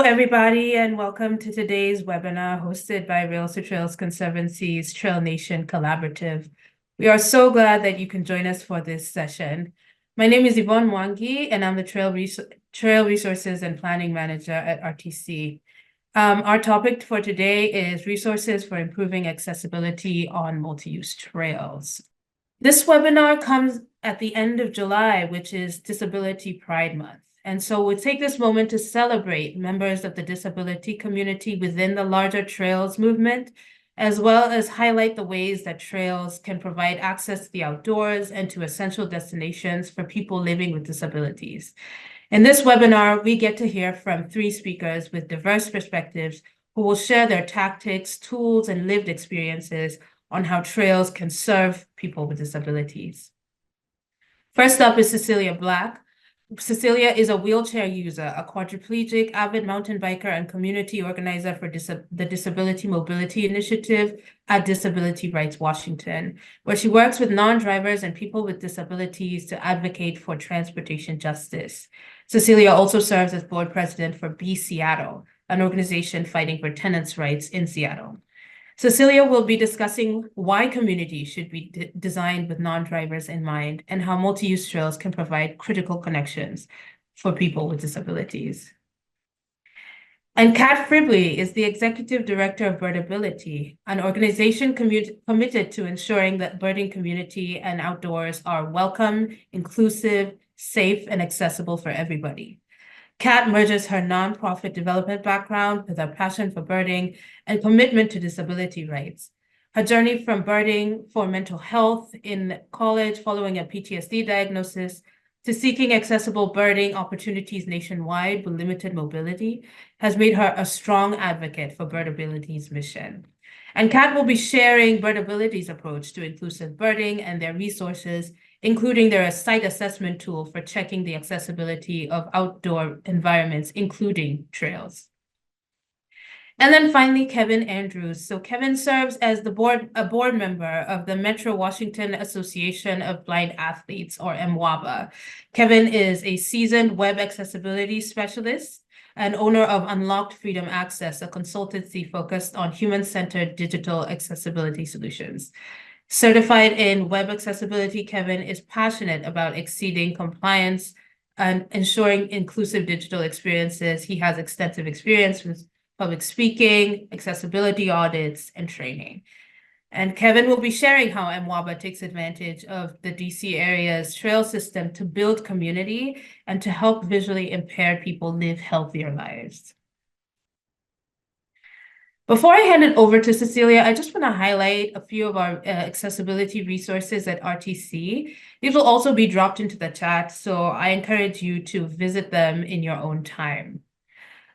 everybody, and welcome to today's webinar hosted by Rails to Trails Conservancy's TrailNation Collaborative. We are so glad that you can join us for this session. My name is Yvonne Mwangi, and I'm the Trail Resources and Planning Manager at RTC. Our topic for today is resources for improving accessibility on multi-use trails. This webinar comes at the end of July, which is Disability Pride Month. And so we'll take this moment to celebrate members of the disability community within the larger trails movement, as well as highlight the ways that trails can provide access to the outdoors and to essential destinations for people living with disabilities. In this webinar, we get to hear from 3 speakers with diverse perspectives who will share their tactics, tools, and lived experiences on how trails can serve people with disabilities. First up is Cecelia Black. Cecelia is a wheelchair user, a quadriplegic, avid mountain biker, and community organizer for the Disability Mobility Initiative at Disability Rights Washington, where she works with non-drivers and people with disabilities to advocate for transportation justice. Cecelia also serves as board president for Be Seattle, an organization fighting for tenants' rights in Seattle. Cecelia will be discussing why communities should be designed with non-drivers in mind and how multi-use trails can provide critical connections for people with disabilities. And Kat Fribley is the executive director of Birdability, an organization committed to ensuring that birding community and outdoors are welcome, inclusive, safe, and accessible for everybody. Kat merges her nonprofit development background with her passion for birding and commitment to disability rights. Her journey from birding for mental health in college following a PTSD diagnosis to seeking accessible birding opportunities nationwide with limited mobility has made her a strong advocate for Birdability's mission. And Kat will be sharing Birdability's approach to inclusive birding and their resources, including their site assessment tool for checking the accessibility of outdoor environments, including trails. And then finally, Kevin Andrews. So Kevin serves as a board member of the Metro Washington Association of Blind Athletes, or MWABA. Kevin is a seasoned web accessibility specialist and owner of Unlocked Freedom Access, a consultancy focused on human-centered digital accessibility solutions. Certified in web accessibility, Kevin is passionate about exceeding compliance and ensuring inclusive digital experiences. He has extensive experience with public speaking, accessibility audits, and training. And Kevin will be sharing how MWABA takes advantage of the DC area's trail system to build community and to help visually impaired people live healthier lives. Before I hand it over to Cecelia, I just want to highlight a few of our accessibility resources at RTC. These will also be dropped into the chat, so I encourage you to visit them in your own time.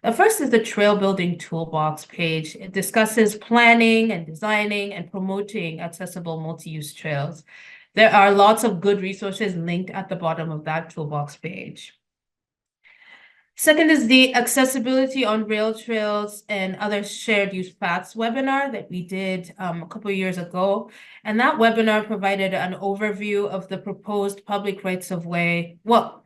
The first is the Trail Building Toolbox page. It discusses planning and designing and promoting accessible multi-use trails. There are lots of good resources linked at the bottom of that toolbox page. Second is the Accessibility on Rail Trails and Other Shared Use Paths webinar that we did a couple of years ago. And that webinar provided an overview of the proposed public rights of way, well,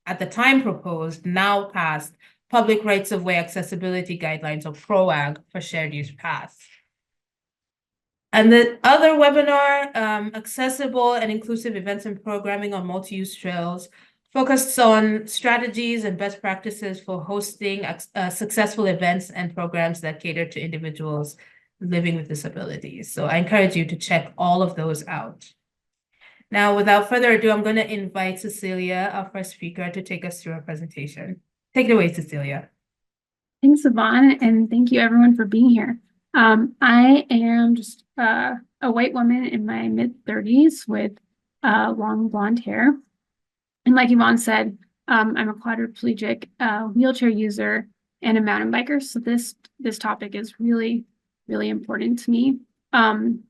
at the time proposed, now passed, public rights of way accessibility guidelines, or PROAG, for shared use paths. And the other webinar, Accessible and Inclusive Events and Programming on Multi-Use Trails, focused on strategies and best practices for hosting successful events and programs that cater to individuals living with disabilities. So I encourage you to check all of those out. Now, without further ado, I'm going to invite Cecelia, our first speaker, to take us through our presentation. Take it away, Cecelia. Thanks, Yvonne, and thank you everyone for being here. I am just a white woman in my mid-30s with long blonde hair. And like Yvonne said, I'm a quadriplegic wheelchair user and a mountain biker. So this topic is really, really important to me. On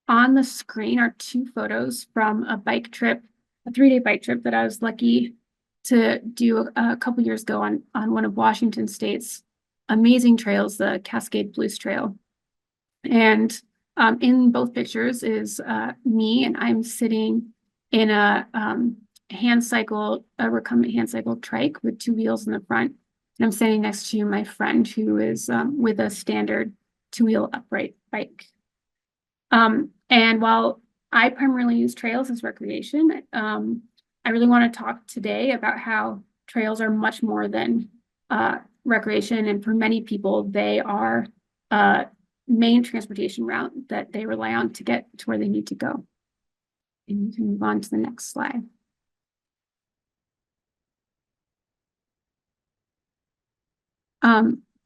the screen are 2 photos from a bike trip, a 3-day bike trip that I was lucky to do a couple years ago on one of Washington State's amazing trails, the Cascade Blues Trail. And in both pictures is me, and I'm sitting in a recumbent hand cycle trike with 2 wheels in the front. And I'm standing next to my friend who is with a standard two-wheel upright bike. And while I primarily use trails as recreation, I really want to talk today about how trails are much more than recreation. And for many people, they are a main transportation route that they rely on to get to where they need to go. And you can move on to the next slide.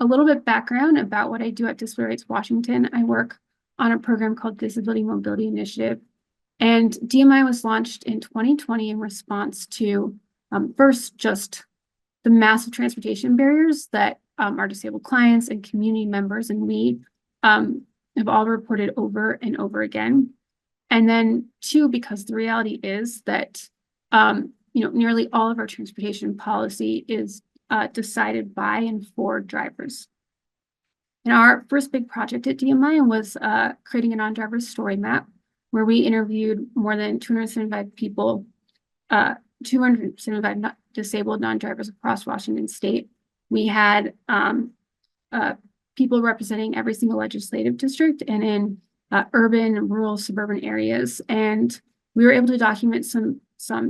A little bit background about what I do at Disability Rights Washington. I work on a program called Disability Mobility Initiative. And DMI was launched in 2020 in response to first just the massive transportation barriers that our disabled clients and community members and we have all reported over and over again. And then two, because the reality is that nearly all of our transportation policy is decided by and for drivers. And our first big project at DMI was creating a non-driver story map, where we interviewed more than 275 people, 275 disabled non-drivers across Washington state. We had people representing every single legislative district and in urban and rural suburban areas. And we were able to document some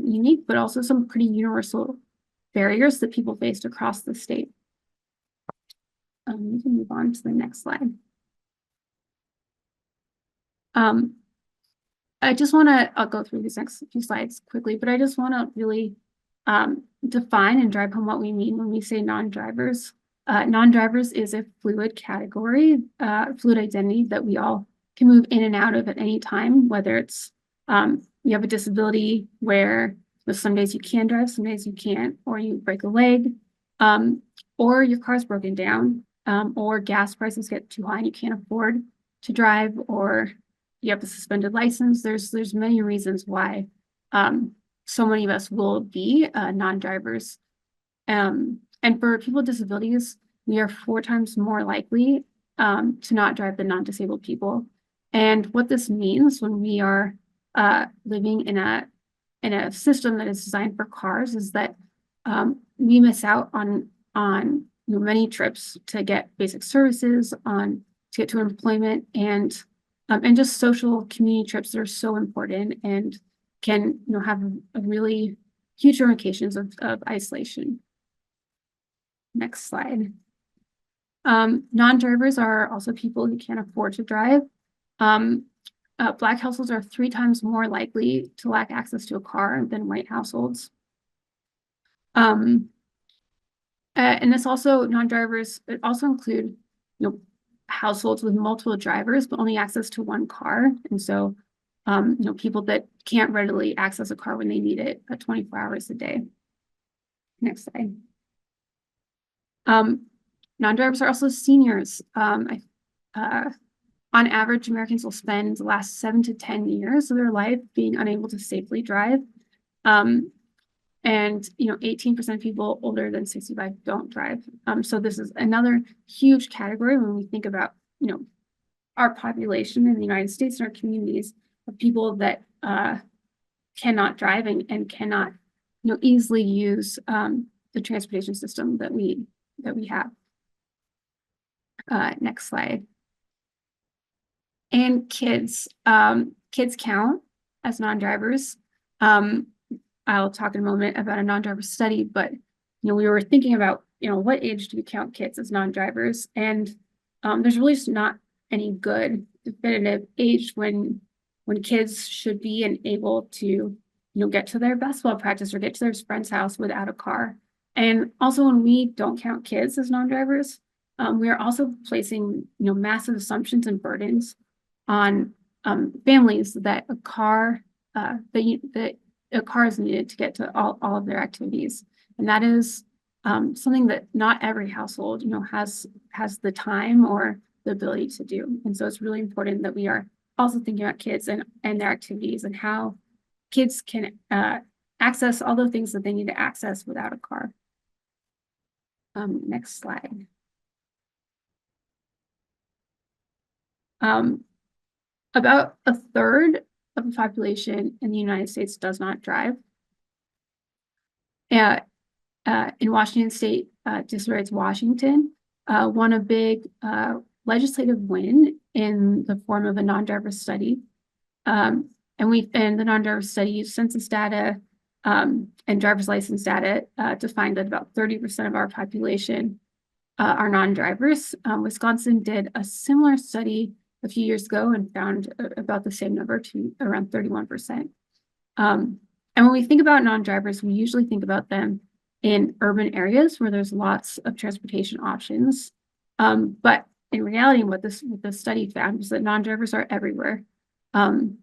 unique, but also some pretty universal barriers that people faced across the state. We can move on to the next slide. I just want to, I'll go through these next few slides quickly, but I just want to really define and drive home what we mean when we say non-drivers. Non-drivers is a fluid category, fluid identity that we all can move in and out of at any time, whether it's you have a disability where some days you can drive, some days you can't, or you break a leg, or your car's broken down, or gas prices get too high and you can't afford to drive, or you have a suspended license. There's many reasons why so many of us will be non-drivers. And for people with disabilities, we are 4 times more likely to not drive than non-disabled people. And what this means when we are living in a system that is designed for cars is that we miss out on many trips to get basic services, to get to employment, and just social community trips that are so important and can have a really huge ramifications of isolation. Next slide. Non-drivers are also people who can't afford to drive. Black households are 3 times more likely to lack access to a car than white households. And this also, non-drivers, it also include, households with multiple drivers, but only access to 1 car. And so, people that can't readily access a car when they need it 24 hours a day. Next slide. Non-drivers are also seniors. On average, Americans will spend the last 7 to 10 years of their life being unable to safely drive. And 18% of people older than 65 don't drive. So this is another huge category when we think about, our population in the United States and our communities of people that cannot drive and cannot, easily use the transportation system that we have. Next slide. And kids count as non-drivers. I'll talk in a moment about a non-driver study, but we were thinking about what age do we count kids as non-drivers, and there's really just not any good definitive age when kids should be and able to get to their basketball practice or get to their friend's house without a car. And also, when we don't count kids as non-drivers, we are also placing massive assumptions and burdens on families that a car is needed to get to all of their activities. And that is something that not every household has the time or the ability to do. And so it's really important that we are also thinking about kids and their activities and how kids can access all the things that they need to access without a car. Next slide. About a third of the population in the United States does not drive. In Washington state, Disabilities Washington won a big legislative win in the form of a non-driver study. And the non-driver study used census data and driver's license data to find that about 30% of our population are non-drivers. Wisconsin did a similar study a few years ago and found about the same number, to around 31%. And when we think about non-drivers, we usually think about them in urban areas where there's lots of transportation options. But in reality, what the study found was that non-drivers are everywhere. And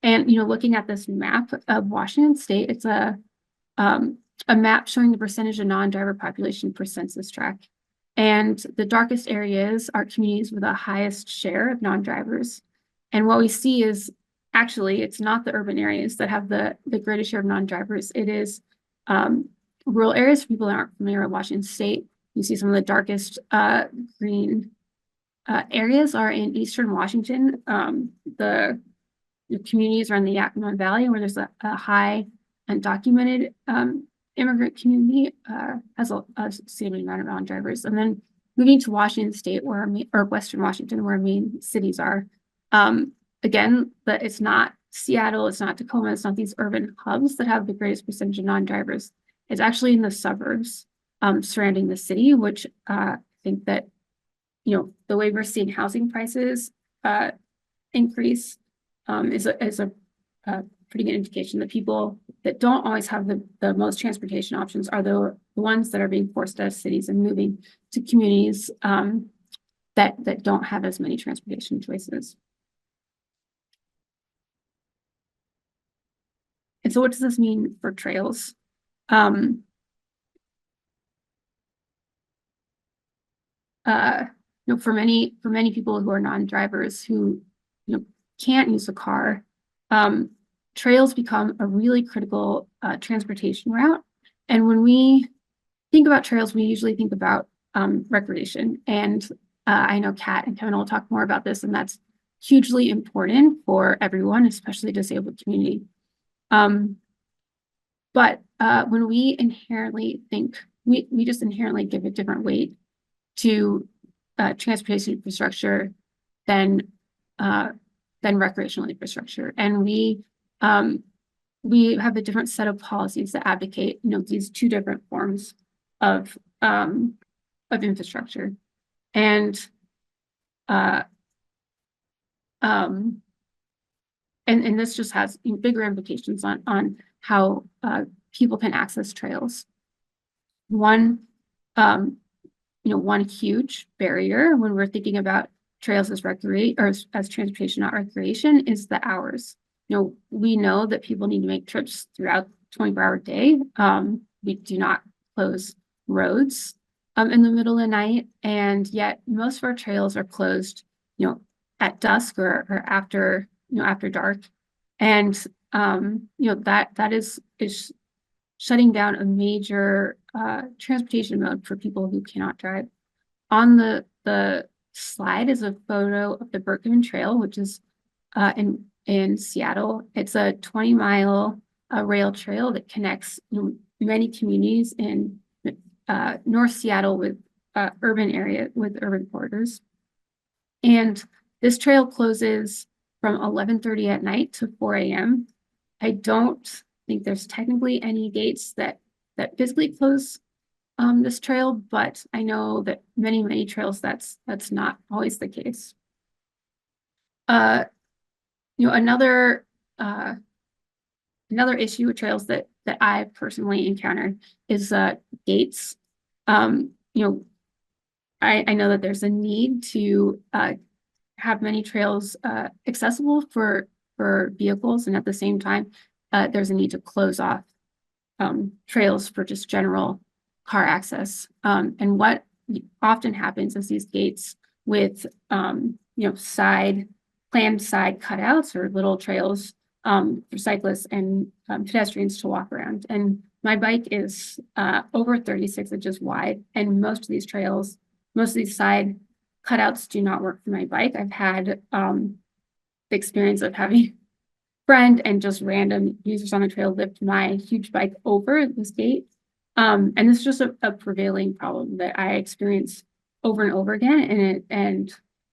looking at this map of Washington State, it's a map showing the percentage of non-driver population per census tract. And the darkest areas are communities with the highest share of non-drivers. And what we see is actually it's not the urban areas that have the greatest share of non-drivers. It is rural areas. For people that aren't familiar with Washington State, you see some of the darkest green areas are in eastern Washington. The communities are in the Yakima Valley, where there's a high undocumented immigrant community, has a significant amount of non-drivers. And then moving to Washington State, or Western Washington, where our main cities are. Again, but it's not Seattle, it's not Tacoma, it's not these urban hubs that have the greatest percentage of non-drivers. It's actually in the suburbs surrounding the city, which I think that, the way we're seeing housing prices increase is a pretty good indication that people that don't always have the most transportation options are the ones that are being forced out of cities and moving to communities that don't have as many transportation choices. And so what does this mean for trails? For many people who are non-drivers who can't use a car, trails become a really critical transportation route. And when we think about trails, we usually think about recreation. And I know Kat and Kevin will talk more about this, and that's hugely important for everyone, especially the disabled community. But when we inherently think, we just inherently give a different weight to transportation infrastructure than recreational infrastructure. And we have a different set of policies that advocate, these two different forms of infrastructure. And this just has bigger implications on how people can access trails. One huge barrier when we're thinking about trails as as transportation, not recreation, is the hours. We know that people need to make trips throughout the 24-hour day. We do not close roads in the middle of the night, and yet most of our trails are closed, at dusk or after dark, and that is shutting down a major transportation mode for people who cannot drive. On the slide is a photo of the Berkman Trail, which is in Seattle. It's a 20-mile rail trail that connects many communities in North Seattle with urban corridors. And this trail closes from 11:30 at night to 4 a.m. I don't think there's technically any gates that physically close this trail, but I know that many trails that's not always the case. Another issue with trails that I've personally encountered is gates. I know that there's a need to have many trails accessible for vehicles, and at the same time, there's a need to close off trails for just general car access. And what often happens is these gates with planned side cutouts or little trails for cyclists and pedestrians to walk around. And my bike is over 36 inches wide, and most of these side cutouts do not work for my bike. I've had the experience of having a friend and just random users on the trail lift my huge bike over this gate. And this is just a prevailing problem that I experience over and over again.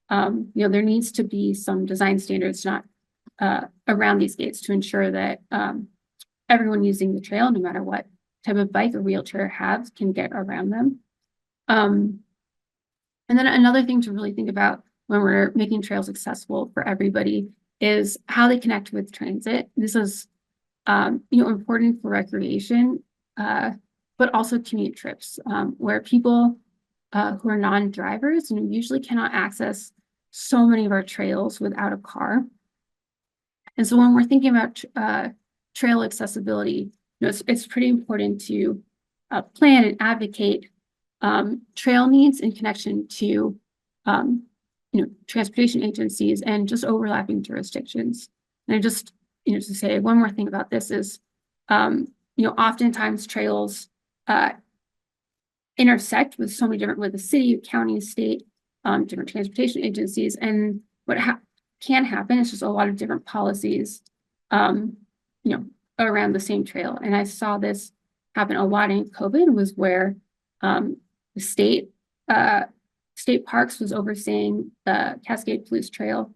There needs to be some design standards not around these gates to ensure that everyone using the trail, no matter what type of bike or wheelchair has, can get around them. And then another thing to really think about when we're making trails accessible for everybody is how they connect with transit. This is important for recreation, but also commute trips, where people who are non-drivers usually cannot access so many of our trails without a car. And so when we're thinking about trail accessibility, it's pretty important to plan and advocate trail needs in connection to transportation agencies and just overlapping jurisdictions. And I just to say one more thing about this is oftentimes trails intersect with so many different, with the city, county, state, different transportation agencies, and what can happen is just a lot of different policies around the same trail. And I saw this happen a lot in COVID, was where the state parks was overseeing the Cascade Police Trail,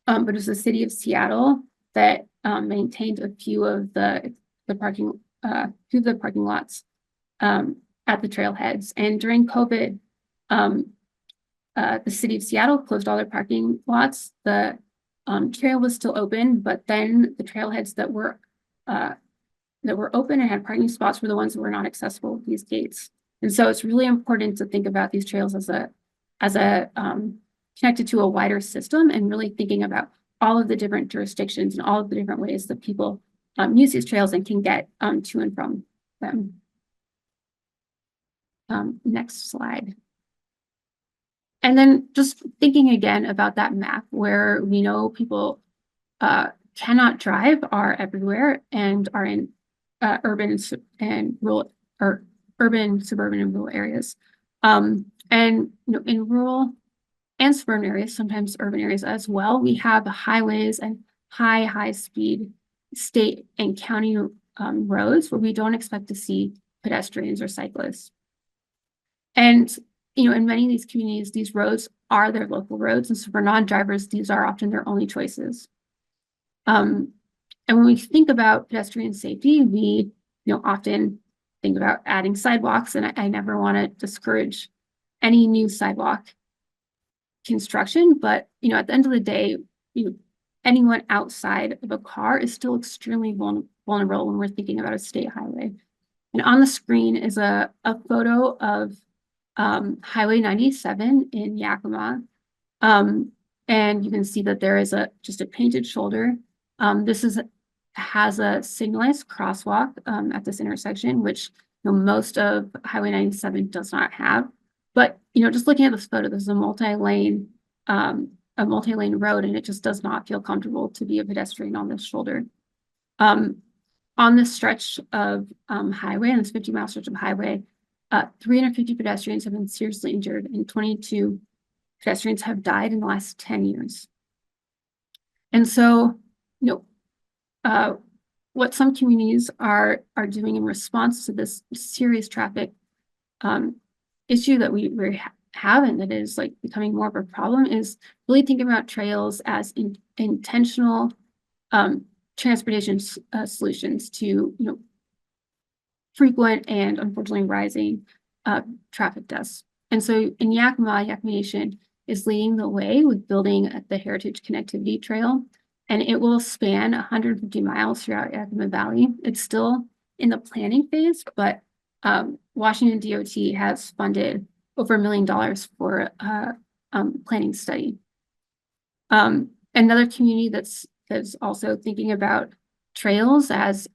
but it was the city of Seattle that maintained a few of the parking lots at the trailheads. And during COVID, the city of Seattle closed all their parking lots. The trail was still open, but then the trailheads that were open and had parking spots were the ones that were not accessible with these gates. And so it's really important to think about these trails as a connected to a wider system, and really thinking about all of the different jurisdictions and all of the different ways that people use these trails and can get to and from them. Next slide. And then just thinking again about that map where we know people cannot drive, are everywhere, and are in urban and rural, or urban, suburban, and rural areas. And in rural and suburban areas, sometimes urban areas as well, we have highways and high speed state and county roads where we don't expect to see pedestrians or cyclists. And in many of these communities, these roads are their local roads, and so for non-drivers, these are often their only choices. And when we think about pedestrian safety, we often think about adding sidewalks, and I never want to discourage any new sidewalk construction, but at the end of the day, anyone outside of a car is still extremely vulnerable when we're thinking about a state highway. And on the screen is a photo of Highway 97 in Yakima. And you can see that there is just a painted shoulder. This has a signalized crosswalk at this intersection, which most of Highway 97 does not have. But just looking at this photo, this is a multi-lane road, and it just does not feel comfortable to be a pedestrian on this shoulder. On this stretch of highway, on this 50-mile stretch of highway, 350 pedestrians have been seriously injured, and 22 pedestrians have died in the last 10 years. And so, what some communities are doing in response to this serious traffic issue that we have, and that is becoming more of a problem, is really thinking about trails as intentional transportation solutions to frequent and unfortunately rising traffic deaths. And so in Yakima Nation is leading the way with building the Heritage Connectivity Trail, and it will span 150 miles throughout Yakima Valley. It's still in the planning phase, but Washington DOT has funded over $1 million for a planning study. Another community that's also thinking about trails as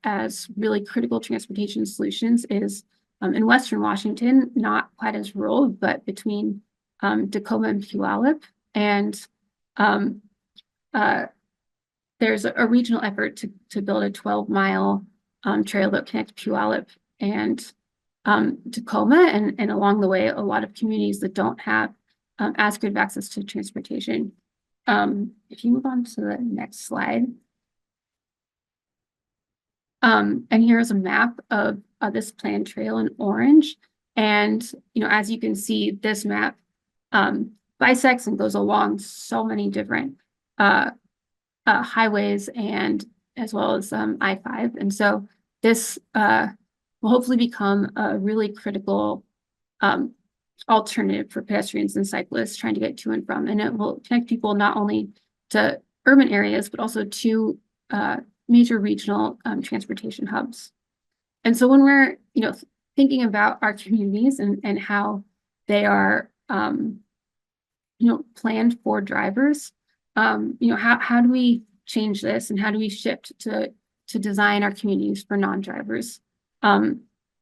really critical transportation solutions is in Western Washington, not quite as rural, but between Tacoma and Puyallup. And there's a regional effort to build a 12-mile trail that connects Puyallup and Tacoma, and along the way, a lot of communities that don't have as good of access to transportation. If you move on to the next slide. And here's a map of this planned trail in orange. And, as you can see, this map bisects and goes along so many different highways and as well as I-5. And so this will hopefully become a really critical alternative for pedestrians and cyclists trying to get to and from. And it will connect people not only to urban areas, but also to major regional transportation hubs. And so when we're, thinking about our communities and how they are, planned for drivers, how do we change this and how do we shift to design our communities for non-drivers?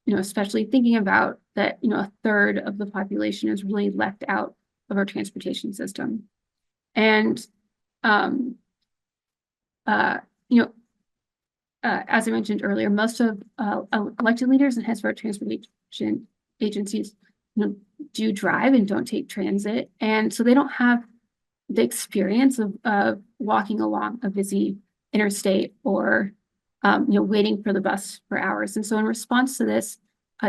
Especially thinking about that, a third of the population is really left out of our transportation system. And, as I mentioned earlier, most of elected leaders and heads of our transportation agencies, do drive and don't take transit. And so they don't have the experience of walking along a busy interstate or, waiting for the bus for hours. And so in response to this,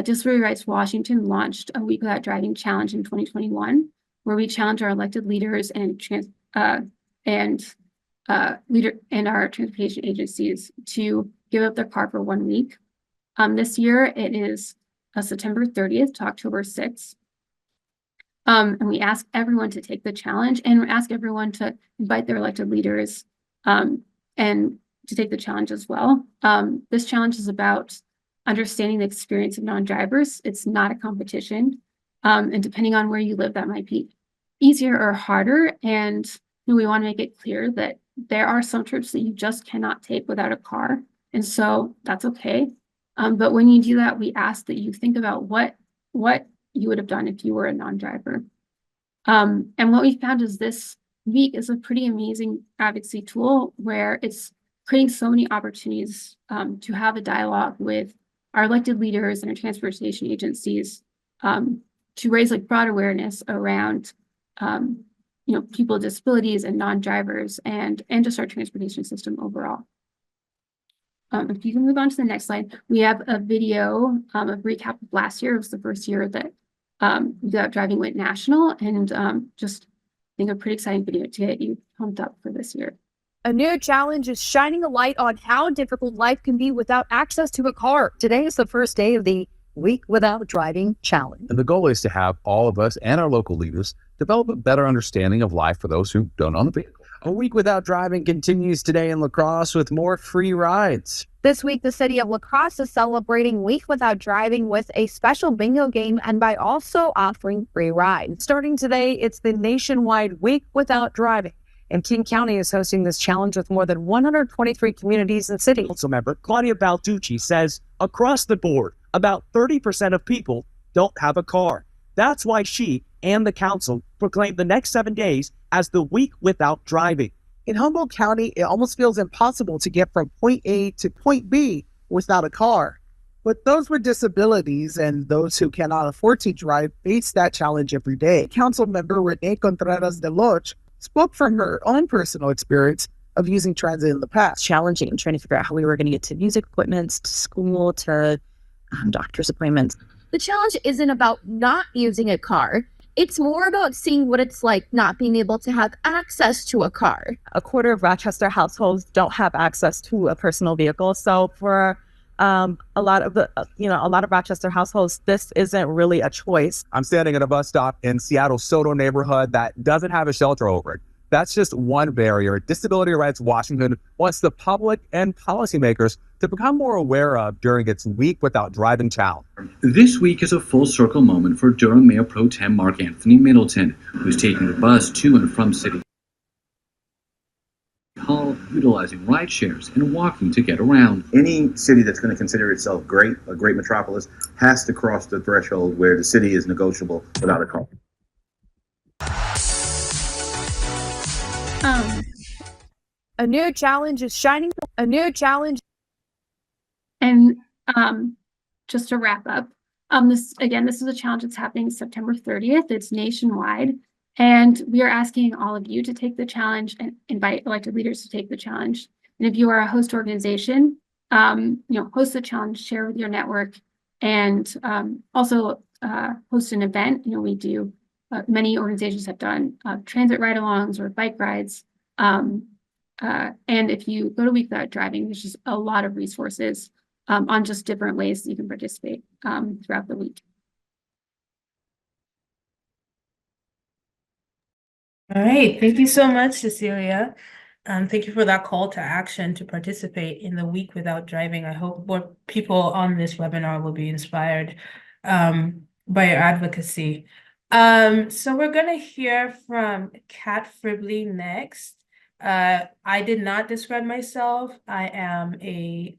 Disability Rights Washington launched a Week Without Driving challenge in 2021, where we challenge our elected leaders and our transportation agencies to give up their car for 1 week. This year it is September 30th to October 6th. And we ask everyone to take the challenge and ask everyone to invite their elected leaders and to take the challenge as well. This challenge is about understanding the experience of non-drivers. It's not a competition. And depending on where you live, that might be easier or harder. And we want to make it clear that there are some trips that you just cannot take without a car. And so that's okay. But when you do that, we ask that you think about what you would have done if you were a non-driver. And what we found is this week is a pretty amazing advocacy tool where it's creating so many opportunities to have a dialogue with our elected leaders and our transportation agencies to raise broad awareness around people with disabilities and non-drivers and just our transportation system overall. If you can move on to the next slide, we have a video, a recap of last year. It was the first year that Without Driving went national, and just I think a pretty exciting video to get you pumped up for this year. A new challenge is shining a light on how difficult life can be without access to a car. Today is the first day of the Week Without Driving Challenge. And the goal is to have all of us and our local leaders develop a better understanding of life for those who don't own a vehicle. A Week Without Driving continues today in La Crosse with more free rides. This week, the city of La Crosse is celebrating Week Without Driving with a special bingo game and by also offering free rides. Starting today, it's the nationwide Week Without Driving. And King County is hosting this challenge with more than 123 communities and cities. Council member Claudia Balducci says across the board, about 30% of people don't have a car. That's why she and the council proclaimed the next 7 days as the Week Without Driving. In Humboldt County, it almost feels impossible to get from point A to point B without a car. But those with disabilities and those who cannot afford to drive face that challenge every day. Council member Renee Contreras de Loche spoke from her own personal experience of using transit in the past. Challenging and trying to figure out how we were going to get to music appointments, to school, to doctor's appointments. The challenge isn't about not using a car. It's more about seeing what it's like not being able to have access to a car. A quarter of Rochester households don't have access to a personal vehicle. So for a lot of Rochester households, this isn't really a choice. I'm standing at a bus stop in Seattle's Soto neighborhood that doesn't have a shelter over it. That's just one barrier Disability Rights Washington wants the public and policymakers to become more aware of during its Week Without Driving challenge. This week is a full circle moment for Durham Mayor Pro Tem Mark Anthony Middleton, who's taking the bus to and from City Hall, utilizing ride shares and walking to get around. Any city that's going to consider itself a great metropolis, has to cross the threshold where the city is negotiable without a car. A new challenge is shining. A new challenge. And just to wrap up, this is a challenge that's happening September 30th. It's nationwide. And we are asking all of you to take the challenge and invite elected leaders to take the challenge. And if you are a host organization, host the challenge, share with your network, and also host an event. We do, many organizations have done transit ride-alongs or bike rides. And if you go to Week Without Driving, there's just a lot of resources on just different ways you can participate throughout the week. All right, thank you so much, Cecelia. Thank you for that call to action to participate in the Week Without Driving. I hope more people on this webinar will be inspired by your advocacy. So we're going to hear from Kat Fribley next. I did not describe myself. I am a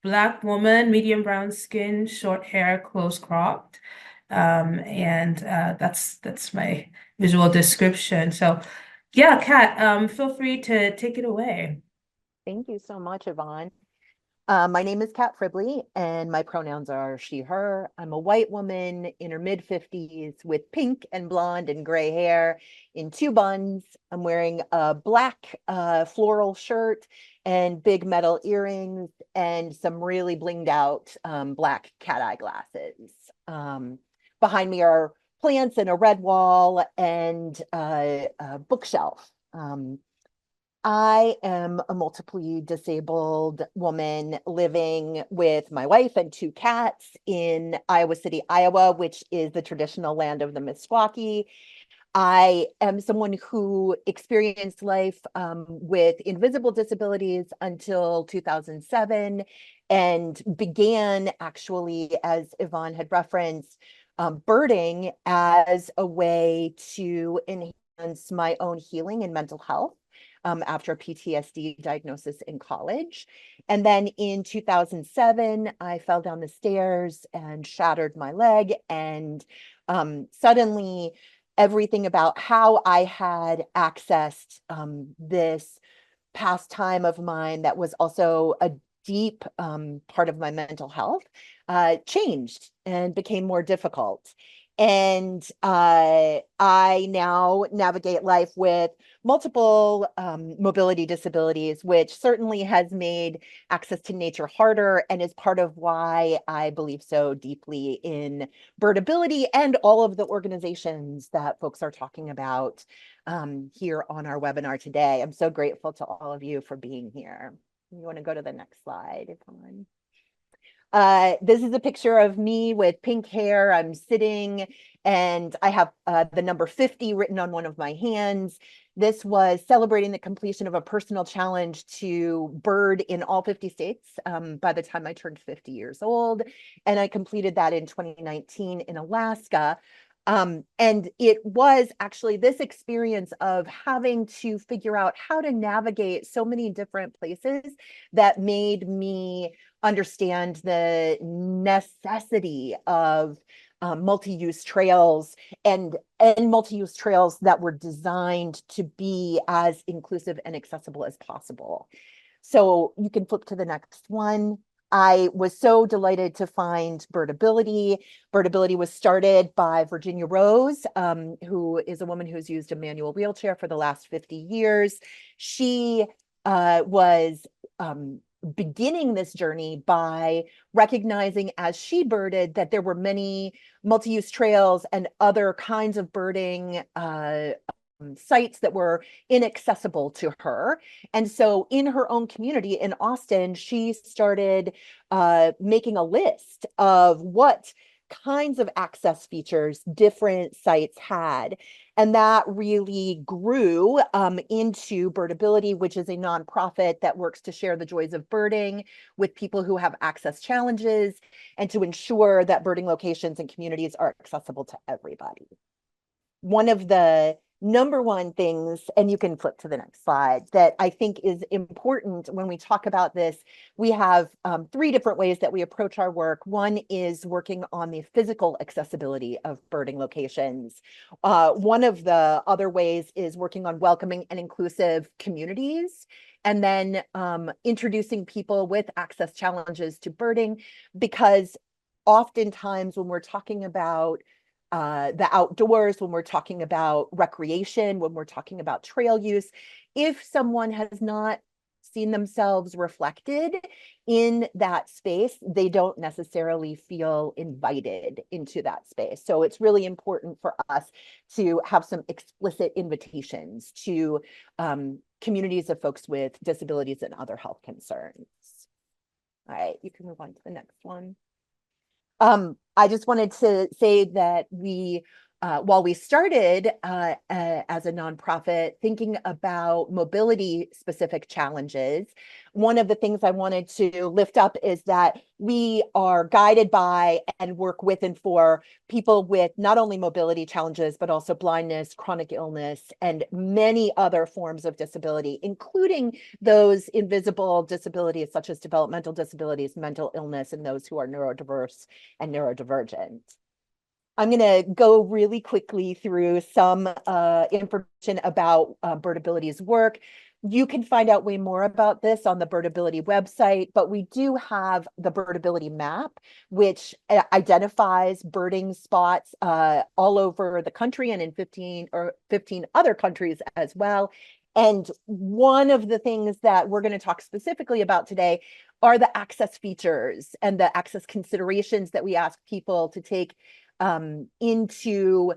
Black woman, medium brown skin, short hair, close cropped. And that's my visual description. So yeah, Kat, feel free to take it away. Thank you so much, Yvonne. My name is Kat Fribley, and my pronouns are she, her. I'm a white woman in her mid-50s with pink and blonde and gray hair in 2 buns. I'm wearing a black floral shirt and big metal earrings and some really blinged out black cat eye glasses. Behind me are plants and a red wall and a bookshelf. I am a multiply disabled woman living with my wife and 2 cats in Iowa City, Iowa, which is the traditional land of the Meskwaki. I am someone who experienced life with invisible disabilities until 2007 and began actually, as Yvonne had referenced, birding as a way to enhance my own healing and mental health. After a PTSD diagnosis in college. And then in 2007, I fell down the stairs and shattered my leg. And suddenly, everything about how I had accessed this pastime of mine that was also a deep part of my mental health changed and became more difficult. And I now navigate life with multiple mobility disabilities, which certainly has made access to nature harder and is part of why I believe so deeply in Birdability and all of the organizations that folks are talking about here on our webinar today. I'm so grateful to all of you for being here. You want to go to the next slide? Come on. This is a picture of me with pink hair. I'm sitting and I have the number 50 written on one of my hands. This was celebrating the completion of a personal challenge to bird in all 50 states by the time I turned 50 years old. And I completed that in 2019 in Alaska. And it was actually this experience of having to figure out how to navigate so many different places that made me understand the necessity of multi-use trails and multi-use trails that were designed to be as inclusive and accessible as possible. So you can flip to the next one. I was so delighted to find Birdability. Birdability was started by Virginia Rose, who is a woman who's used a manual wheelchair for the last 50 years. She was beginning this journey by recognizing as she birded that there were many multi-use trails and other kinds of birding sites that were inaccessible to her. And so in her own community in Austin, she started making a list of what kinds of access features different sites had. And that really grew into Birdability, which is a nonprofit that works to share the joys of birding with people who have access challenges and to ensure that birding locations and communities are accessible to everybody. One of the number one things, and you can flip to the next slide, that I think is important when we talk about this, we have 3 different ways that we approach our work. One is working on the physical accessibility of birding locations. One of the other ways is working on welcoming and inclusive communities, and then introducing people with access challenges to birding, because oftentimes when we're talking about the outdoors, when we're talking about recreation, when we're talking about trail use, if someone has not seen themselves reflected in that space, they don't necessarily feel invited into that space. So it's really important for us to have some explicit invitations to communities of folks with disabilities and other health concerns. All right, you can move on to the next one. I just wanted to say that we, while we started as a nonprofit thinking about mobility specific challenges, one of the things I wanted to lift up is that we are guided by and work with and for people with not only mobility challenges, but also blindness, chronic illness, and many other forms of disability, including those invisible disabilities such as developmental disabilities, mental illness, and those who are neurodiverse and neurodivergent. I'm going to go really quickly through some information about Birdability's work. You can find out way more about this on the Birdability website, but we do have the Birdability map, which identifies birding spots all over the country and in 15 other countries as well. And one of the things that we're going to talk specifically about today are the access features and the access considerations that we ask people to take into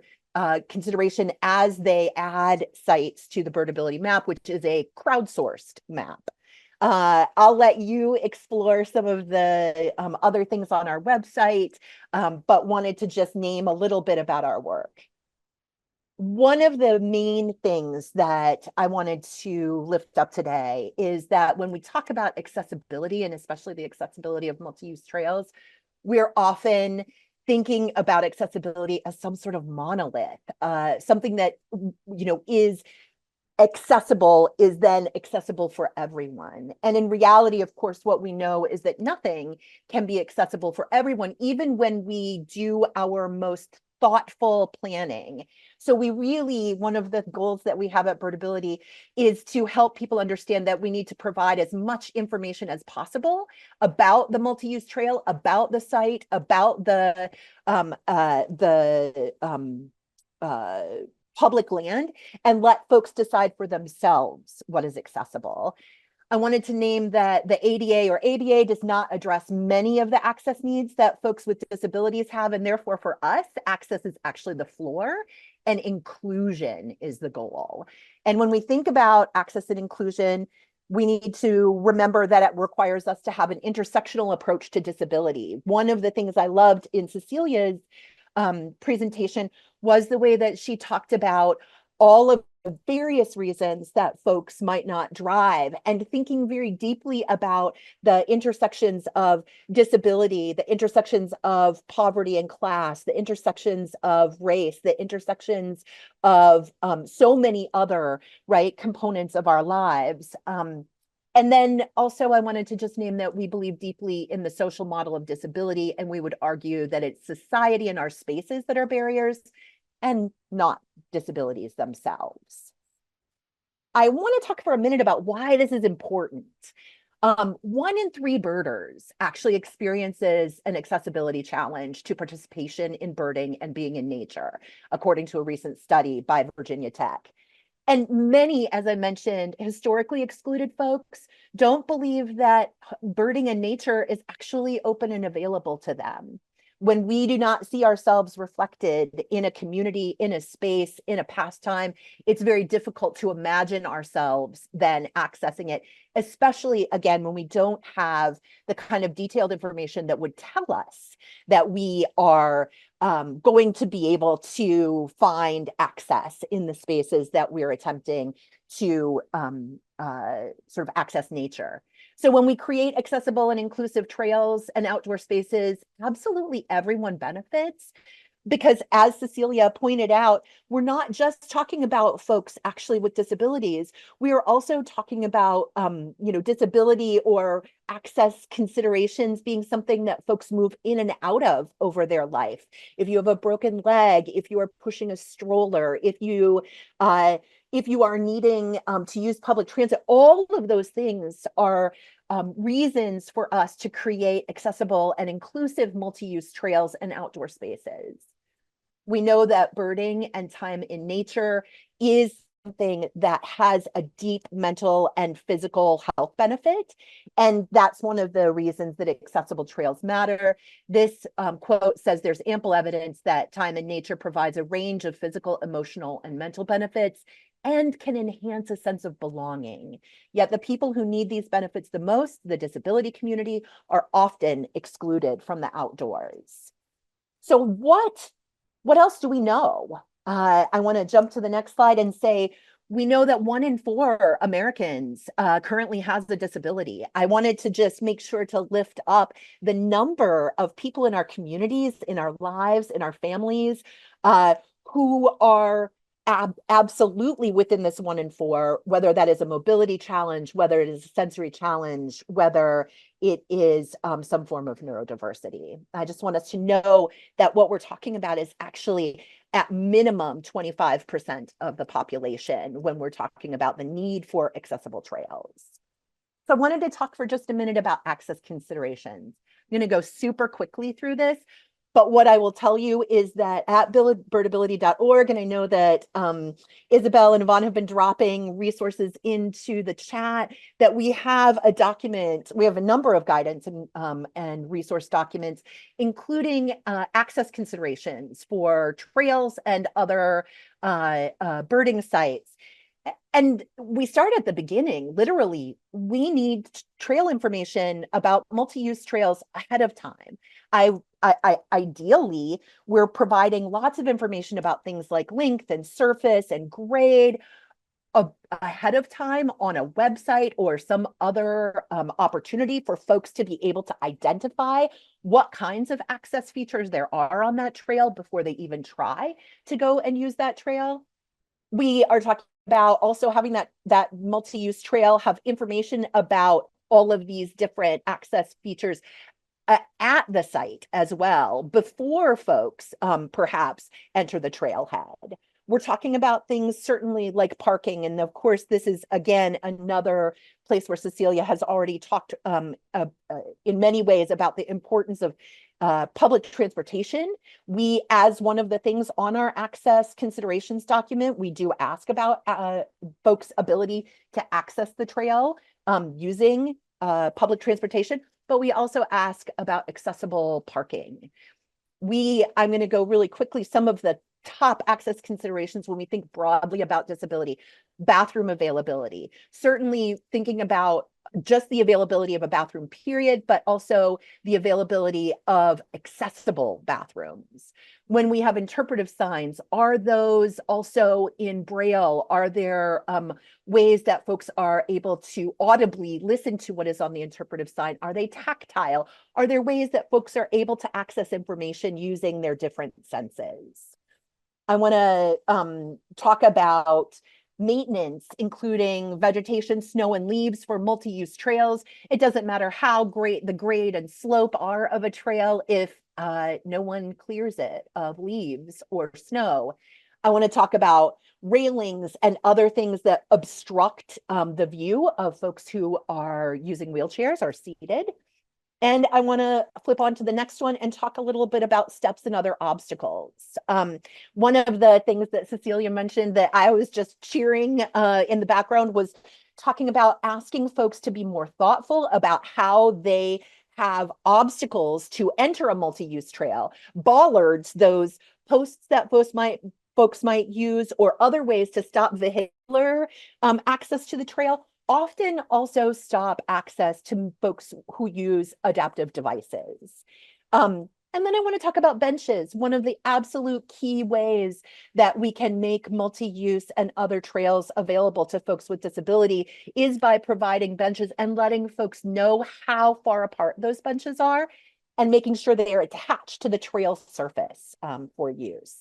consideration as they add sites to the Birdability map, which is a crowdsourced map. I'll let you explore some of the other things on our website, but wanted to just name a little bit about our work. One of the main things that I wanted to lift up today is that when we talk about accessibility, and especially the accessibility of multi-use trails, we're often thinking about accessibility as some sort of monolith, something that, is accessible is then accessible for everyone. And in reality, of course, what we know is that nothing can be accessible for everyone, even when we do our most thoughtful planning. So we really, one of the goals that we have at Birdability is to help people understand that we need to provide as much information as possible about the multi-use trail, about the site, about the public land, and let folks decide for themselves what is accessible. I wanted to name that the ADA or ADA does not address many of the access needs that folks with disabilities have, and therefore for us, access is actually the floor and inclusion is the goal. And when we think about access and inclusion, we need to remember that it requires us to have an intersectional approach to disability. One of the things I loved in Cecelia's presentation was the way that she talked about all of the various reasons that folks might not drive, and thinking very deeply about the intersections of disability, the intersections of poverty and class, the intersections of race, the intersections of so many other components of our lives. And then also I wanted to just name that we believe deeply in the social model of disability, and we would argue that it's society and our spaces that are barriers and not disabilities themselves. I want to talk for a minute about why this is important. 1 in 3 birders actually experiences an accessibility challenge to participation in birding and being in nature, according to a recent study by Virginia Tech. And many, as I mentioned, historically excluded folks don't believe that birding in nature is actually open and available to them. When we do not see ourselves reflected in a community, in a space, in a pastime, it's very difficult to imagine ourselves then accessing it, especially, again, when we don't have the kind of detailed information that would tell us that we are going to be able to find access in the spaces that we're attempting to sort of access nature. So when we create accessible and inclusive trails and outdoor spaces, absolutely everyone benefits. Because as Cecelia pointed out, we're not just talking about folks actually with disabilities. We are also talking about, disability or access considerations being something that folks move in and out of over their life. If you have a broken leg, if you are pushing a stroller, if you are needing to use public transit, all of those things are reasons for us to create accessible and inclusive multi-use trails and outdoor spaces. We know that birding and time in nature is something that has a deep mental and physical health benefit. And that's one of the reasons that accessible trails matter. This quote says there's ample evidence that time in nature provides a range of physical, emotional, and mental benefits and can enhance a sense of belonging. Yet the people who need these benefits the most, the disability community, are often excluded from the outdoors. So what else do we know? I want to jump to the next slide and say, we know that 1 in 4 Americans currently has a disability. I wanted to just make sure to lift up the number of people in our communities, in our lives, in our families, who are absolutely within this 1 in 4, whether that is a mobility challenge, whether it is a sensory challenge, whether it is some form of neurodiversity. I just want us to know that what we're talking about is actually at minimum 25% of the population when we're talking about the need for accessible trails. So I wanted to talk for just a minute about access considerations. I'm going to go super quickly through this, but what I will tell you is that at birdability.org, and I know that Isabel and Yvonne have been dropping resources into the chat, that we have a document, we have a number of guidance and resource documents, including access considerations for trails and other birding sites. And we start at the beginning. Literally, we need trail information about multi-use trails ahead of time. Ideally, we're providing lots of information about things like length and surface and grade ahead of time on a website or some other opportunity for folks to be able to identify what kinds of access features there are on that trail before they even try to go and use that trail. We are talking about also having that multi-use trail have information about all of these different access features at the site as well, before folks perhaps enter the trailhead. We're talking about things certainly like parking. And of course, this is, again, another place where Cecelia has already talked in many ways about the importance of public transportation. We, as one of the things on our access considerations document, we do ask about folks' ability to access the trail using public transportation, but we also ask about accessible parking. I'm going to go really quickly, some of the top access considerations when we think broadly about disability. Bathroom availability, certainly thinking about just the availability of a bathroom period, but also the availability of accessible bathrooms. When we have interpretive signs, are those also in Braille? Are there ways that folks are able to audibly listen to what is on the interpretive sign? Are they tactile? Are there ways that folks are able to access information using their different senses? I want to talk about maintenance, including vegetation, snow, and leaves for multi-use trails. It doesn't matter how great the grade and slope are of a trail if no one clears it of leaves or snow. I want to talk about railings and other things that obstruct the view of folks who are using wheelchairs or seated. And I want to flip on to the next one and talk a little bit about steps and other obstacles. One of the things that Cecelia mentioned that I was just cheering in the background was talking about asking folks to be more thoughtful about how they have obstacles to enter a multi-use trail. Bollards, those posts that folks might use, or other ways to stop vehicular access to the trail, often also stop access to folks who use adaptive devices. And then I want to talk about benches. One of the absolute key ways that we can make multi-use and other trails available to folks with disability is by providing benches and letting folks know how far apart those benches are and making sure they are attached to the trail surface for use.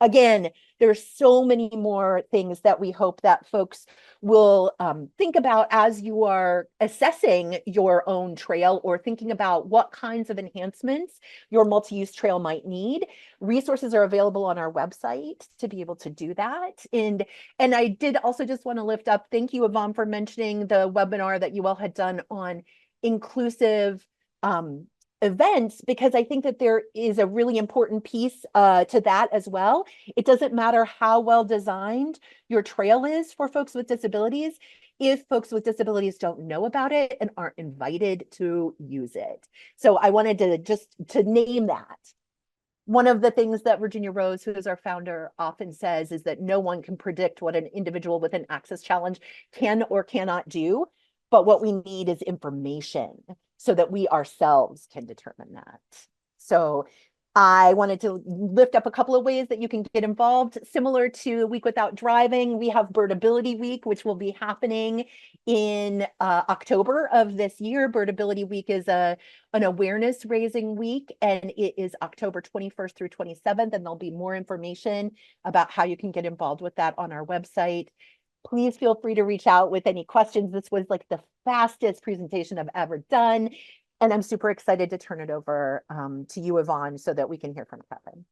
Again, there's so many more things that we hope that folks will think about as you are assessing your own trail or thinking about what kinds of enhancements your multi-use trail might need. Resources are available on our website to be able to do that. And I did also just want to lift up, thank you, Yvonne, for mentioning the webinar that you all had done on inclusive events, because I think that there is a really important piece to that as well. It doesn't matter how well designed your trail is for folks with disabilities if folks with disabilities don't know about it and aren't invited to use it. So I wanted to just to name that. One of the things that Virginia Rose, who is our founder, often says is that no one can predict what an individual with an access challenge can or cannot do, but what we need is information so that we ourselves can determine that. So I wanted to lift up a couple of ways that you can get involved. Similar to Week Without Driving, we have Birdability Week, which will be happening in October of this year. Birdability Week is an awareness raising week, and it is October 21st through 27th, and there'll be more information about how you can get involved with that on our website. Please feel free to reach out with any questions. This was like the fastest presentation I've ever done. And I'm super excited to turn it over to you, Yvonne, so that we can hear from Kevin.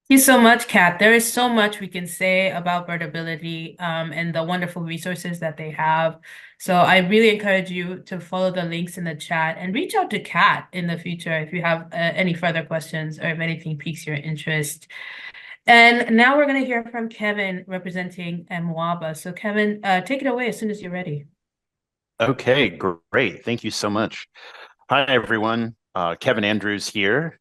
Thank you so much, Kat. There is so much we can say about Birdability and the wonderful resources that they have. So I really encourage you to follow the links in the chat and reach out to Kat in the future if you have any further questions or if anything piques your interest. And now we're going to hear from Kevin representing MWABA. So Kevin, take it away as soon as you're ready. Okay, great. Thank you so much. Hi, everyone. Kevin Andrews here.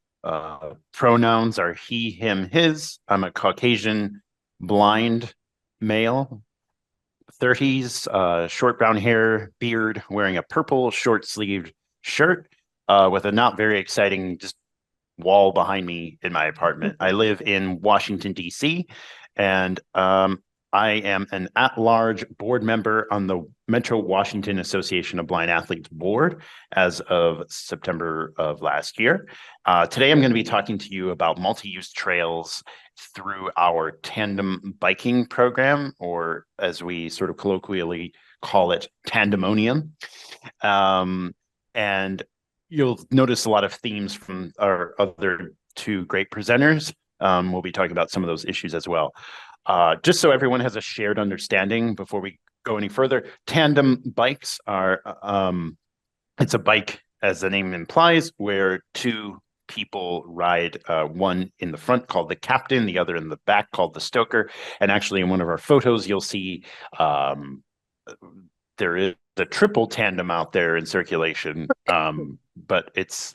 Pronouns are he, him, his. I'm a Caucasian blind male, 30s, short brown hair, beard, wearing a purple short-sleeved shirt with a not very exciting just wall behind me in my apartment. I live in Washington, D.C., and I am an at-large board member on the Metro Washington Association of Blind Athletes board as of September of last year. Today, I'm going to be talking to you about multi-use trails through our tandem biking program, or as we sort of colloquially call it, Tandemonium. And you'll notice a lot of themes from our other two great presenters. We'll be talking about some of those issues as well. Just so everyone has a shared understanding before we go any further, tandem bikes are, it's a bike, as the name implies, where two people ride, one in the front called the captain, the other in the back called the stoker. And actually in one of our photos, you'll see there is a triple tandem out there in circulation, but it's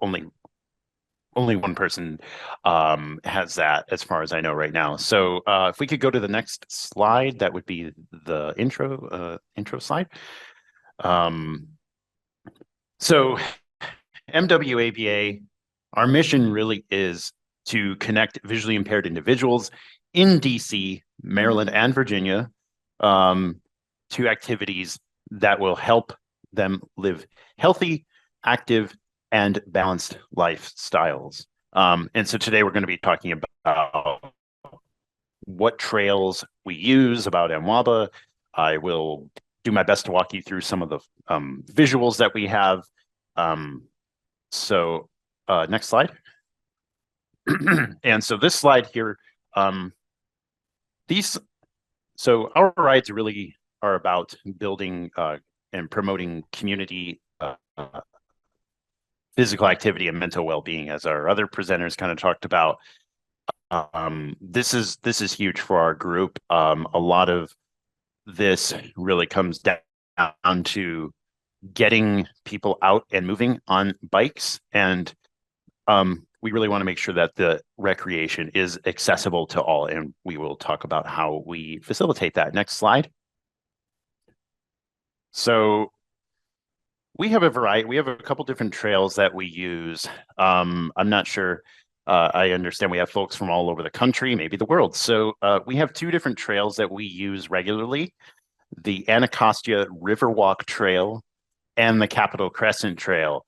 only one person has that, as far as I know right now. So if we could go to the next slide, that would be the intro slide. So MWABA, our mission really is to connect visually impaired individuals in DC, Maryland, and Virginia to activities that will help them live healthy, active, and balanced lifestyles. And so today we're going to be talking about what trails we use, about MWABA. I will do my best to walk you through some of the visuals that we have. So next slide. And so this slide here, so our rides really are about building and promoting community physical activity and mental well-being, as our other presenters kind of talked about. This is huge for our group. A lot of this really comes down to getting people out and moving on bikes, and we really want to make sure that the recreation is accessible to all, and we will talk about how we facilitate that. Next slide. So we have a variety. We have a couple different trails that we use. I'm not sure. I understand we have folks from all over the country, maybe the world. So we have two different trails that we use regularly: the Anacostia Riverwalk Trail and the Capitol Crescent Trail.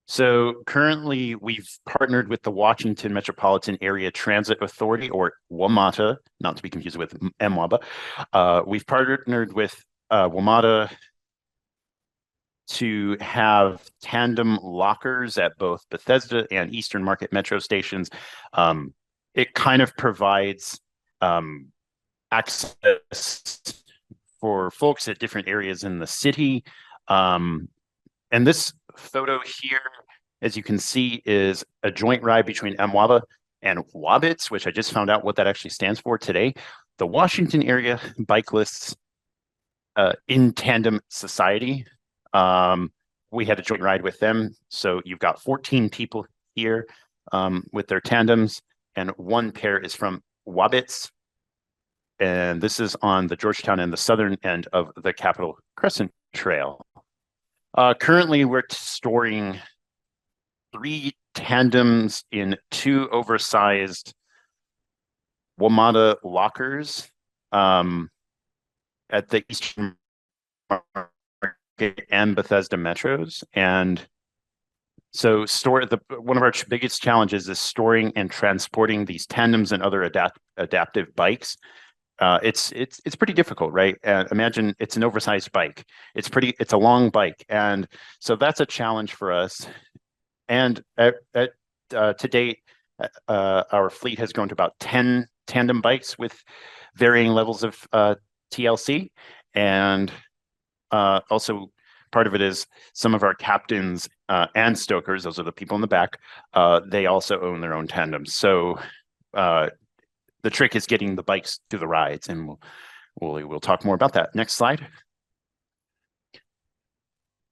So currently, we've partnered with the Washington Metropolitan Area Transit Authority, or WMATA, not to be confused with MWABA. We've partnered with WMATA to have tandem lockers at both Bethesda and Eastern Market metro stations. It kind of provides access for folks at different areas in the city And this photo here, as you can see, is a joint ride between MWABA and WABITS, which I just found out what that actually stands for today. The Washington Area Bicyclists in Tandem Society. We had a joint ride with them. So you've got 14 people here with their tandems, and one pair is from WABITS. And this is on the Georgetown and the southern end of the Capitol Crescent Trail. Currently, we're storing 3 tandems in 2 oversized WMATA lockers at the Eastern Market and Bethesda metros. And so one of our biggest challenges is storing and transporting these tandems and other adaptive bikes. It's pretty difficult, right? Imagine it's an oversized bike. It's a long bike, and so that's a challenge for us. And to date, our fleet has grown to about 10 tandem bikes with varying levels of TLC, and also part of it is some of our captains and stokers, those are the people in the back, they also own their own tandems. So the trick is getting the bikes to the rides, and we'll talk more about that. Next slide.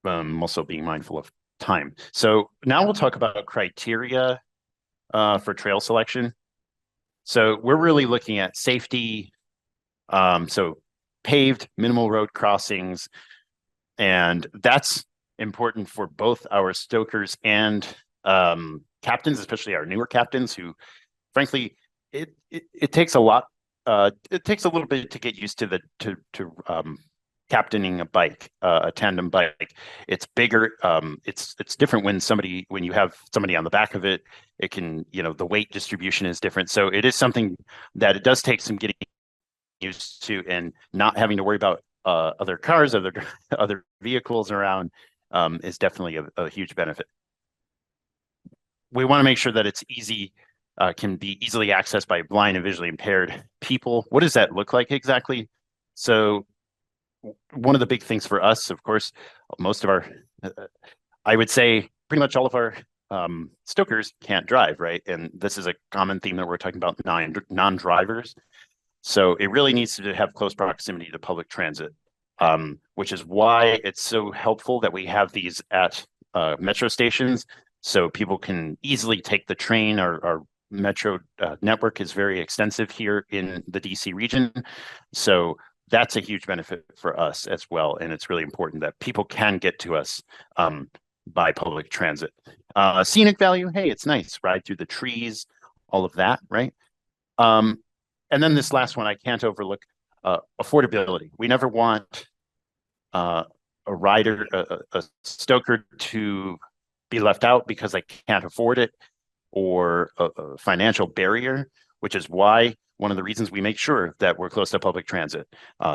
Also being mindful of time. So now we'll talk about criteria for trail selection. So we're really looking at safety, so paved, minimal road crossings, and that's important for both our stokers and captains, especially our newer captains, who, frankly, it takes a lot. It takes a little bit to get used to captaining a bike, a tandem bike. It's bigger. It's different when you have somebody on the back of it. It can, the weight distribution is different. So it is something that it does take some getting used to, and not having to worry about other cars, other vehicles around is definitely a huge benefit. We want to make sure that it's easy. Can be easily accessed by blind and visually impaired people. What does that look like exactly? So one of the big things for us, of course, most of our, I would say pretty much all of our stokers can't drive, right? And this is a common theme that we're talking about, non-drivers. So it really needs to have close proximity to public transit, which is why it's so helpful that we have these at metro stations, so people can easily take the train. Our metro network is very extensive here in the DC region. So that's a huge benefit for us as well. And it's really important that people can get to us by public transit. Scenic value, hey, it's nice. Ride through the trees, all of that, right? And then this last one, I can't overlook affordability. We never want a rider, a stoker to be left out because I can't afford it, or a financial barrier, which is why one of the reasons we make sure that we're close to public transit,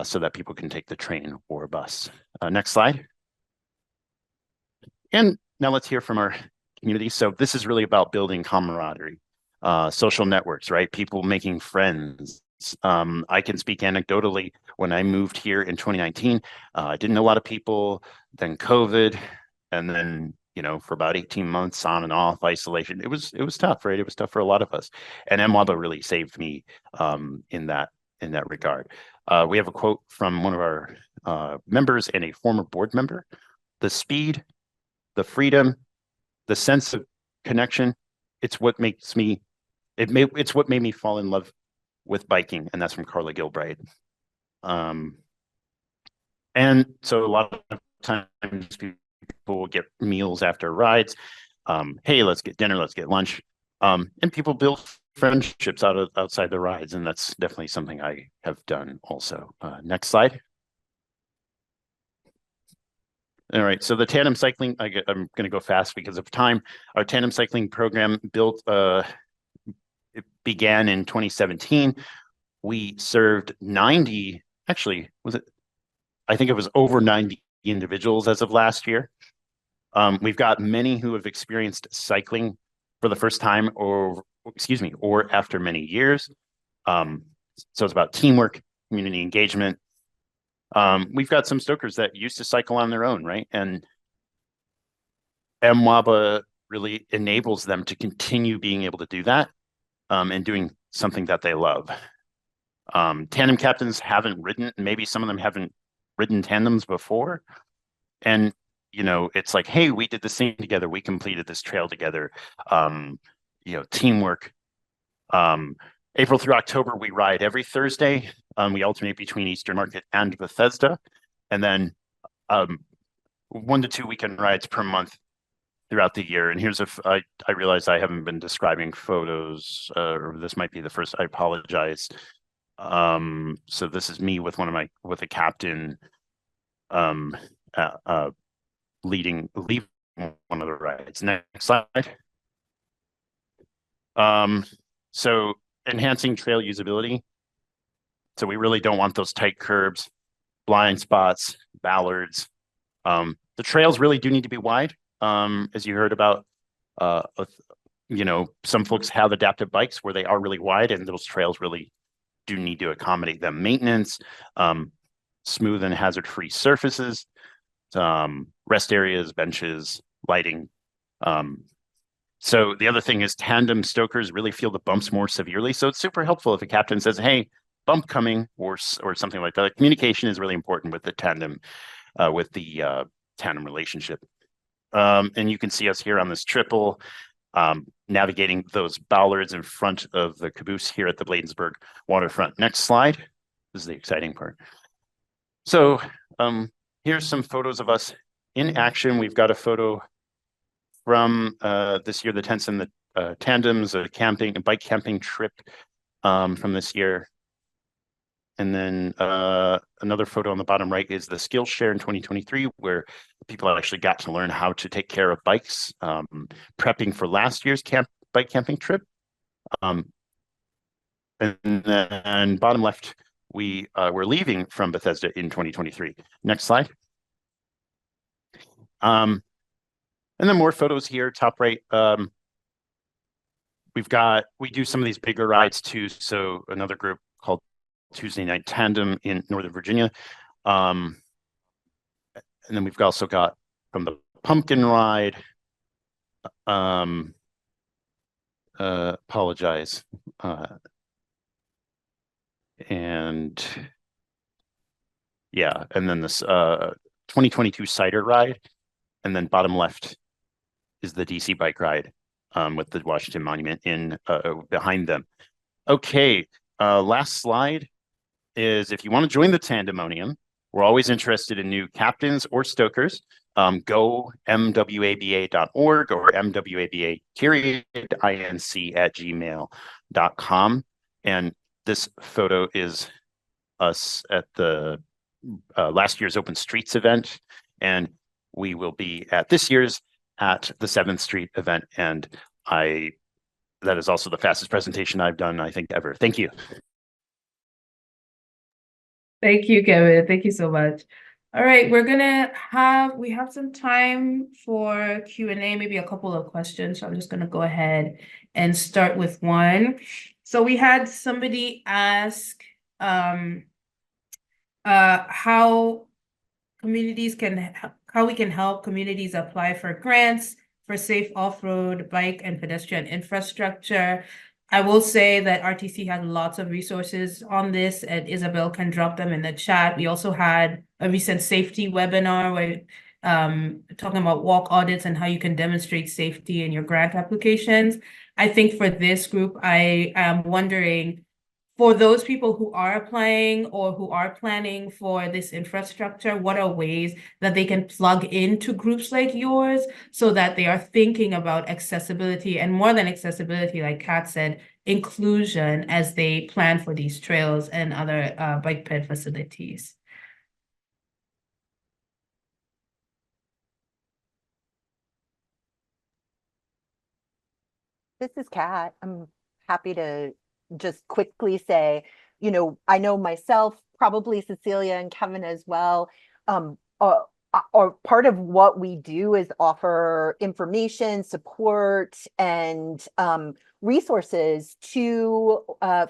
so that people can take the train or bus. Next slide. And now let's hear from our community. So this is really about building camaraderie, social networks, right? People making friends. I can speak anecdotally. When I moved here in 2019, I didn't know a lot of people, then COVID, and then for about 18 months on and off isolation. It was tough, right? It was tough for a lot of us. And MWABA really saved me in that regard. We have a quote from one of our members and a former board member: "The speed, the freedom, the sense of connection, it's what made me fall in love with biking." And that's from Carla Gilbride. And so a lot of times people will get meals after rides. Hey, let's get dinner, let's get lunch. And people build friendships outside the rides, and that's definitely something I have done also. Next slide. All right, so the tandem cycling, I'm going to go fast because of time. Our tandem cycling program it began in 2017. We served 90, actually, I think it was over 90 individuals as of last year. We've got many who have experienced cycling for the first time, or after many years. So it's about teamwork, community engagement, We've got some stokers that used to cycle on their own, right? And MWABA really enables them to continue being able to do that and doing something that they love. Tandem captains haven't ridden, maybe some of them haven't ridden tandems before. And, you know, it's like, hey, we did this thing together. We completed this trail together. You know, teamwork. April through October, we ride every Thursday. We alternate between Eastern Market and Bethesda. And then 1 to 2 weekend rides per month throughout the year. And here's I realize I haven't been describing photos, or this might be the first, I apologize. So this is me with with a captain leaving one of the rides. Next slide. So enhancing trail usability. So we really don't want those tight curbs, blind spots, ballards. The trails really do need to be wide. As you heard about, you know, some folks have adaptive bikes where they are really wide, and those trails really do need to accommodate them. Maintenance, smooth and hazard-free surfaces, rest areas, benches, lighting. So the other thing is tandem stokers really feel the bumps more severely. So it's super helpful if a captain says, hey, bump coming, or something like that. Communication is really important with the tandem, tandem relationship. And you can see us here on this triple, navigating those bollards in front of the caboose here at the Bladensburg waterfront. Next slide. This is the exciting part. So here's some photos of us in action. We've got a photo from this year, the tents and the tandems, a bike camping trip from this year. And then another photo on the bottom right is the Skillshare in 2023, where people actually got to learn how to take care of bikes, prepping for last year's bike camping trip. And then bottom left, we're leaving from Bethesda in 2023. Next slide. And then more photos here, top right. We do some of these bigger rides too. So another group called Tuesday Night Tandem in Northern Virginia. And then we've also got from the Pumpkin Ride. Apologize. And yeah, and then this 2022 Cider Ride. And then bottom left is the DC bike ride with the Washington Monument in behind them. Okay, last slide is if you want to join the Tandemonium, we're always interested in new captains or stokers. Go mwaba.org or mwaba-inc@gmail.com. And this photo is us at the last year's Open Streets event. And we will be at this year's at the 7th Street event. And that is also the fastest presentation I've done, I think, ever. Thank you. Thank you, Kevin. Thank you so much. All right, we have some time for Q&A, maybe a couple of questions. So I'm just gonna go ahead and start with one. So we had somebody ask how we can help communities apply for grants for safe off-road bike and pedestrian infrastructure. I will say that RTC has lots of resources on this, and Isabel can drop them in the chat. We also had a recent safety webinar where talking about walk audits and how you can demonstrate safety in your grant applications. I think for this group, I am wondering, for those people who are applying or who are planning for this infrastructure, what are ways that they can plug into groups like yours so that they are thinking about accessibility, and more than accessibility, like Kat said, inclusion as they plan for these trails and other bike ped facilities? This is Kat. I'm happy to just quickly say, I know myself, probably Cecelia and Kevin as well, or part of what we do is offer information, support, and resources to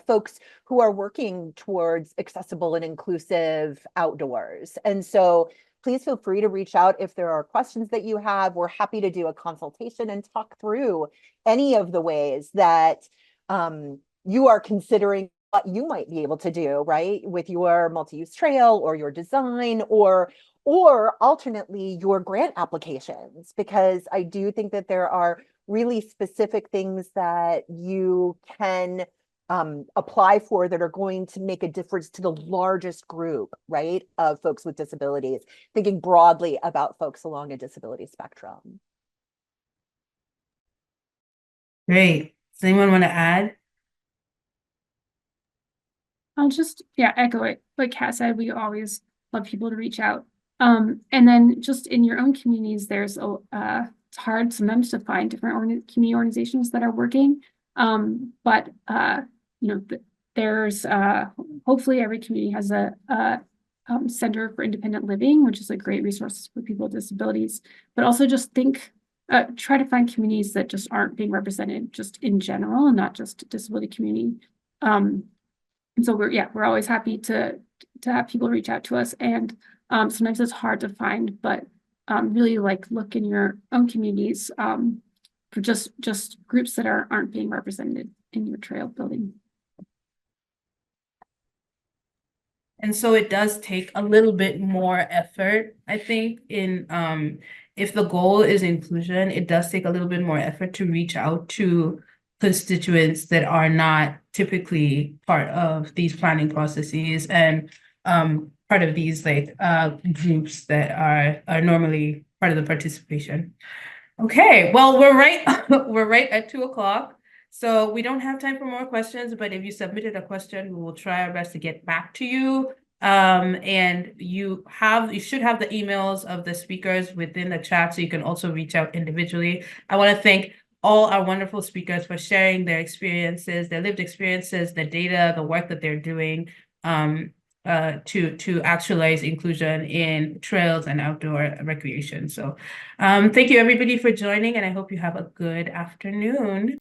folks who are working towards accessible and inclusive outdoors. And so please feel free to reach out if there are questions that you have. We're happy to do a consultation and talk through any of the ways that you are considering what you might be able to do, right, with your multi-use trail or your design, or alternately your grant applications, because I do think that there are really specific things that you can apply for that are going to make a difference to the largest group, right, of folks with disabilities, thinking broadly about folks along a disability spectrum. Great. Does anyone want to add? I'll just, echo it. Like Kat said, we always love people to reach out. And then just in your own communities, there's it's hard sometimes to find different community organizations that are working. But there's hopefully every community has a Center for Independent Living, which is a great resource for people with disabilities. But also just try to find communities that just aren't being represented just in general and not just disability community. And so we're always happy to have people reach out to us, and sometimes it's hard to find, but really look in your own communities for just groups that aren't being represented in your trail building. And so it does take a little bit more effort, I think, in if the goal is inclusion, it does take a little bit more effort to reach out to constituents that are not typically part of these planning processes and part of these groups that are normally part of the participation. Okay, well, we're right at 2:00. So we don't have time for more questions, but if you submitted a question, we will try our best to get back to you. And you should have the emails of the speakers within the chat, so you can also reach out individually. I want to thank all our wonderful speakers for sharing their experiences, their lived experiences, the data, the work that they're doing to actualize inclusion in trails and outdoor recreation. So thank you everybody for joining, and I hope you have a good afternoon.